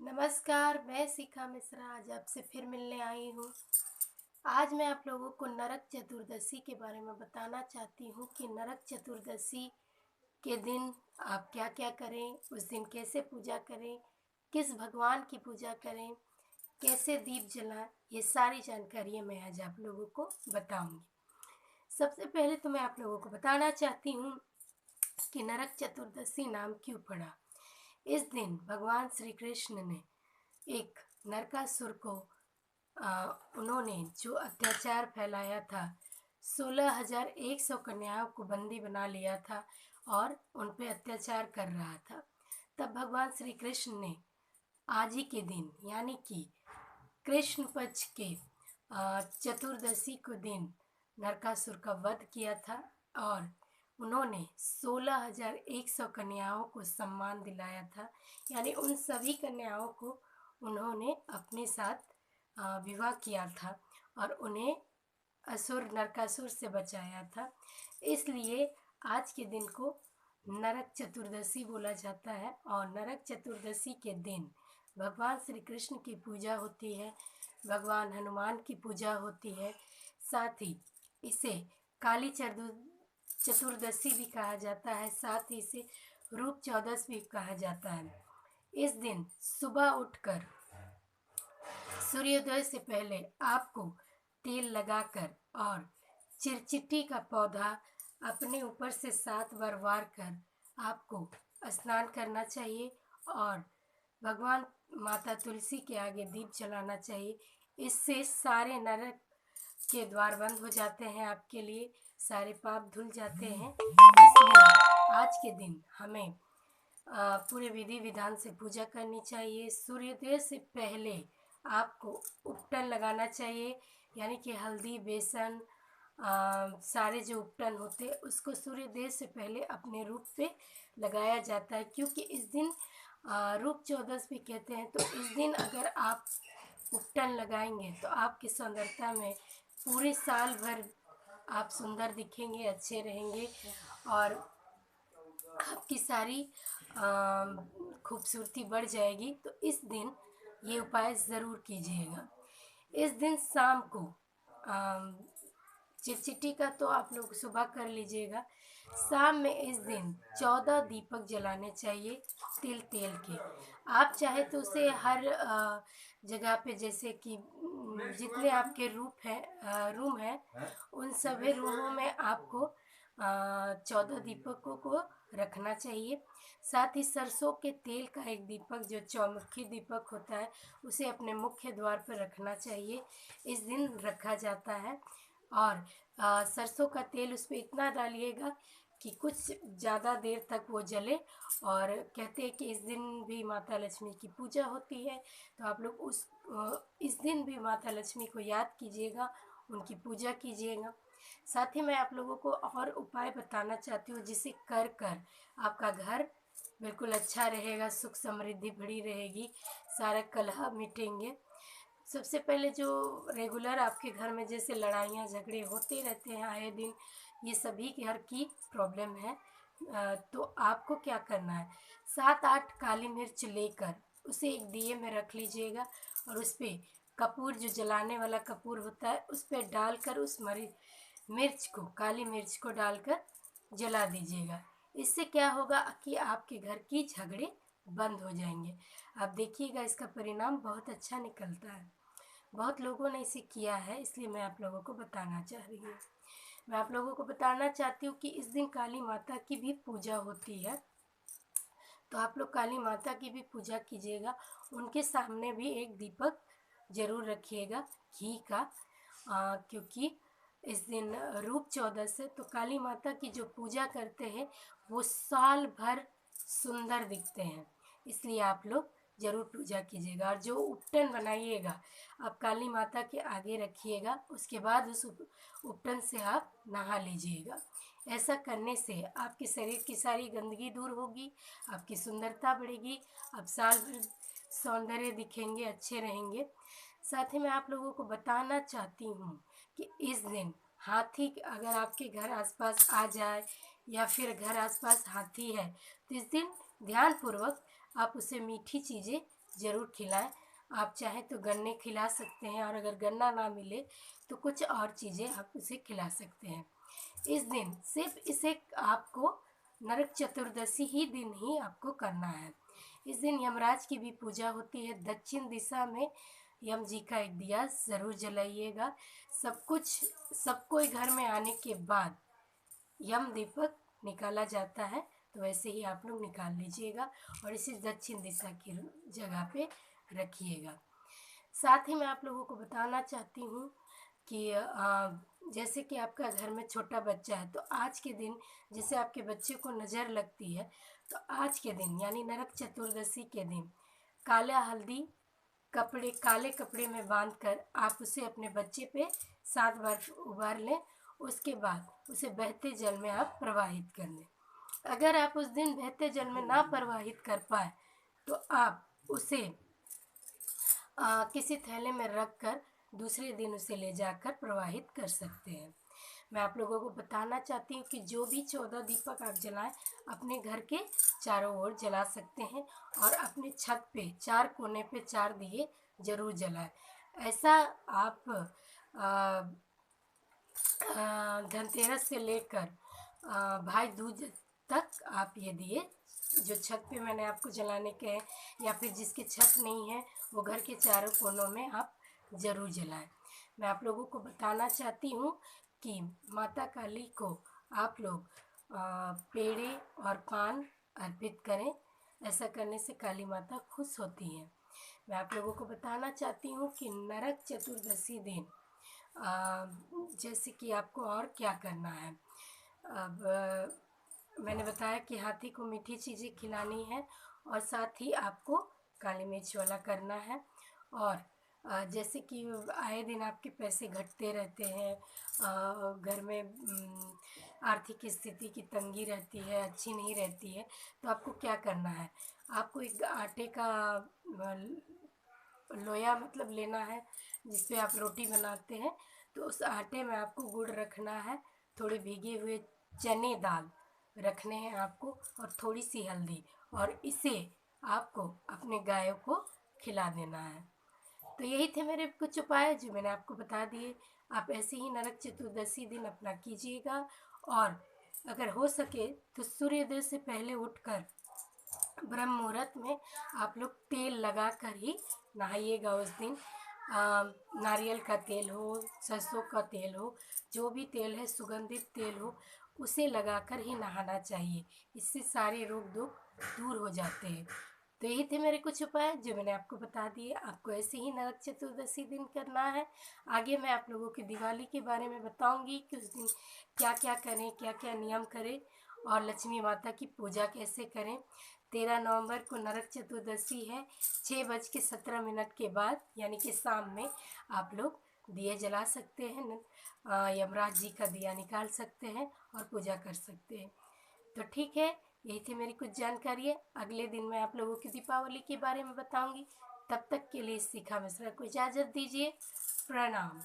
नमस्कार, मैं शिखा मिश्रा आज आपसे फिर मिलने आई हूँ। आज मैं आप लोगों को नरक चतुर्दशी के बारे में बताना चाहती हूँ कि नरक चतुर्दशी के दिन आप क्या-क्या करें, उस दिन कैसे पूजा करें, किस भगवान की पूजा करें, कैसे दीप जलाएँ, ये सारी जानकारियाँ मैं आज आप लोगों को बताऊँगी। सबसे पहले तो मैं आप लोगों को बताना चाहती हूँ कि नरक चतुर्दशी नाम क्यों पड़ा। इस दिन भगवान श्री कृष्ण ने एक नरकासुर को उन्होंने जो अत्याचार फैलाया था, 16,100 कन्याओं को बंदी बना लिया था और उन पे अत्याचार कर रहा था। तब भगवान श्री कृष्ण ने आज ही के दिन यानी कि कृष्ण पक्ष के चतुर्दशी को दिन नरकासुर का वध किया था और उन्होंने 16,100 कन्याओं को सम्मान दिलाया था। यानी उन सभी कन्याओं को उन्होंने अपने साथ विवाह किया था और उन्हें नरकासुर से बचाया था। इसलिए आज के दिन को नरक चतुर्दशी बोला जाता है और नरक चतुर्दशी के दिन भगवान श्री कृष्ण की पूजा होती है, भगवान हनुमान की पूजा होती है। साथ ही इसे काली चतुर्दशी भी कहा जाता है, साथ ही इसे रूप चौदस भी कहा जाता है। इस दिन सुबह उठकर सूर्योदय से पहले आपको तेल लगाकर और चिरचिट्टी का पौधा अपने ऊपर से 7 बार वार कर आपको स्नान करना चाहिए और भगवान माता तुलसी के आगे दीप जलाना चाहिए। इससे सारे नरक के द्वार बंद हो जाते हैं, आपके लिए सारे पाप धुल जाते हैं। इसलिए आज के दिन हमें पूरे विधि विधान से पूजा करनी चाहिए। सूर्योदय से पहले आपको उपटन लगाना चाहिए, यानी कि हल्दी, बेसन, सारे जो उपटन होते हैं उसको सूर्योदय से पहले अपने रूप पे लगाया जाता है, क्योंकि इस दिन रूप चौदस भी कहते हैं। तो इस दिन अगर आप उपटन लगाएंगे तो आपकी सुंदरता में पूरे साल भर आप सुंदर दिखेंगे, अच्छे रहेंगे और आपकी सारी खूबसूरती बढ़ जाएगी। तो इस दिन ये उपाय ज़रूर कीजिएगा। इस दिन शाम को चिरचिट्टी का तो आप लोग सुबह कर लीजिएगा। शाम में इस दिन 14 दीपक जलाने चाहिए तिल तेल के। आप चाहे तो उसे हर जगह पे, जैसे कि जितने आपके रूम हैं उन सभी रूमों में आपको 14 दीपकों को रखना चाहिए। साथ ही सरसों के तेल का एक दीपक, जो चौमुखी दीपक होता है, उसे अपने मुख्य द्वार पर रखना चाहिए। इस दिन रखा जाता है और सरसों का तेल उस पर इतना डालिएगा कि कुछ ज़्यादा देर तक वो जले। और कहते हैं कि इस दिन भी माता लक्ष्मी की पूजा होती है, तो आप लोग इस दिन भी माता लक्ष्मी को याद कीजिएगा, उनकी पूजा कीजिएगा। साथ ही मैं आप लोगों को और उपाय बताना चाहती हूँ, जिसे कर कर आपका घर बिल्कुल अच्छा रहेगा, सुख समृद्धि बढ़ी रहेगी, सारा कलह मिटेंगे। सबसे पहले जो रेगुलर आपके घर में जैसे लड़ाइयाँ झगड़े होते रहते हैं आए दिन, ये सभी घर की प्रॉब्लम है। तो आपको क्या करना है, 7-8 काली मिर्च लेकर उसे एक दिए में रख लीजिएगा और उस पर कपूर, जो जलाने वाला कपूर होता है, उस पर डालकर उस मिर्च को, काली मिर्च को डालकर जला दीजिएगा। इससे क्या होगा कि आपके घर की झगड़े बंद हो जाएंगे। आप देखिएगा, इसका परिणाम बहुत अच्छा निकलता है। बहुत लोगों ने इसे किया है, इसलिए मैं आप लोगों को बताना चाह रही हूँ। मैं आप लोगों को बताना चाहती हूँ कि इस दिन काली माता की भी पूजा होती है, तो आप लोग काली माता की भी पूजा कीजिएगा। उनके सामने भी एक दीपक ज़रूर रखिएगा घी का, क्योंकि इस दिन रूप चौदस है, तो काली माता की जो पूजा करते हैं वो साल भर सुंदर दिखते हैं। इसलिए आप लोग ज़रूर पूजा कीजिएगा और जो उपटन बनाइएगा आप काली माता के आगे रखिएगा, उसके बाद उस उपटन से आप नहा लीजिएगा। ऐसा करने से आपके शरीर की सारी गंदगी दूर होगी, आपकी सुंदरता बढ़ेगी, आप साल भर सौंदर्य दिखेंगे, अच्छे रहेंगे। साथ ही मैं आप लोगों को बताना चाहती हूँ कि इस दिन हाथी अगर आपके घर आसपास आ जाए या फिर घर आसपास हाथी है, तो इस दिन ध्यानपूर्वक आप उसे मीठी चीज़ें ज़रूर खिलाएं। आप चाहें तो गन्ने खिला सकते हैं, और अगर गन्ना ना मिले तो कुछ और चीज़ें आप उसे खिला सकते हैं। इस दिन सिर्फ इसे आपको नरक चतुर्दशी ही दिन ही आपको करना है। इस दिन यमराज की भी पूजा होती है। दक्षिण दिशा में यम जी का एक दिया ज़रूर जलाइएगा। सब कोई घर में आने के बाद यम दीपक निकाला जाता है, तो वैसे ही आप लोग निकाल लीजिएगा और इसे दक्षिण दिशा की जगह पे रखिएगा। साथ ही मैं आप लोगों को बताना चाहती हूँ कि जैसे कि आपका घर में छोटा बच्चा है, तो आज के दिन जैसे आपके बच्चे को नज़र लगती है, तो आज के दिन यानी नरक चतुर्दशी के दिन काले कपड़े में बांधकर आप उसे अपने बच्चे पे 7 बार उबार लें। उसके बाद उसे बहते जल में आप प्रवाहित कर लें। अगर आप उस दिन बहते जल में ना प्रवाहित कर पाए तो आप उसे किसी थैले में रख कर दूसरे दिन उसे ले जाकर प्रवाहित कर सकते हैं। मैं आप लोगों को बताना चाहती हूँ कि जो भी 14 दीपक आप जलाएं, अपने घर के चारों ओर जला सकते हैं और अपने छत पे 4 कोने पे 4 दिए ज़रूर जलाएं। ऐसा आप धनतेरस से लेकर भाई दूज तक आप ये दिए जो छत पे मैंने आपको जलाने के हैं, या फिर जिसके छत नहीं है वो घर के चारों कोनों में आप ज़रूर जलाएं। मैं आप लोगों को बताना चाहती हूँ कि माता काली को आप लोग पेड़े और पान अर्पित करें। ऐसा करने से काली माता खुश होती हैं। मैं आप लोगों को बताना चाहती हूँ कि नरक चतुर्दशी दिन जैसे कि आपको और क्या करना है। अब मैंने बताया कि हाथी को मीठी चीज़ें खिलानी है और साथ ही आपको काली मिर्च वाला करना है। और जैसे कि आए दिन आपके पैसे घटते रहते हैं, घर में आर्थिक स्थिति की तंगी रहती है, अच्छी नहीं रहती है, तो आपको क्या करना है, आपको एक आटे का लोया मतलब लेना है जिस पे आप रोटी बनाते हैं। तो उस आटे में आपको गुड़ रखना है, थोड़े भीगे हुए चने दाल रखने हैं आपको, और थोड़ी सी हल्दी, और इसे आपको अपने गायों को खिला देना है। तो यही थे मेरे कुछ उपाय जो मैंने आपको बता दिए। आप ऐसे ही नरक चतुर्दशी दिन अपना कीजिएगा, और अगर हो सके तो सूर्योदय से पहले उठकर ब्रह्म मुहूर्त में आप लोग तेल लगा कर ही नहाइएगा उस दिन। नारियल का तेल हो, सरसों का तेल हो, जो भी तेल है सुगंधित तेल हो, उसे लगाकर ही नहाना चाहिए। इससे सारे रोग दुख दूर हो जाते हैं। तो यही थे मेरे कुछ उपाय जो मैंने आपको बता दिए। आपको ऐसे ही नरक चतुर्दशी दिन करना है। आगे मैं आप लोगों की दिवाली के बारे में बताऊंगी कि उस दिन क्या क्या करें, क्या क्या नियम करें, और लक्ष्मी माता की पूजा कैसे करें। 13 नवंबर को नरक चतुर्दशी है। 6:17 के बाद यानी कि शाम में आप लोग दिए जला सकते हैं, यमराज जी का दिया निकाल सकते हैं और पूजा कर सकते हैं। तो ठीक है, यही थी मेरी कुछ जानकारी है। अगले दिन मैं आप लोगों की दीपावली के बारे में बताऊंगी। तब तक के लिए शिखा मिश्रा को इजाज़त दीजिए। प्रणाम।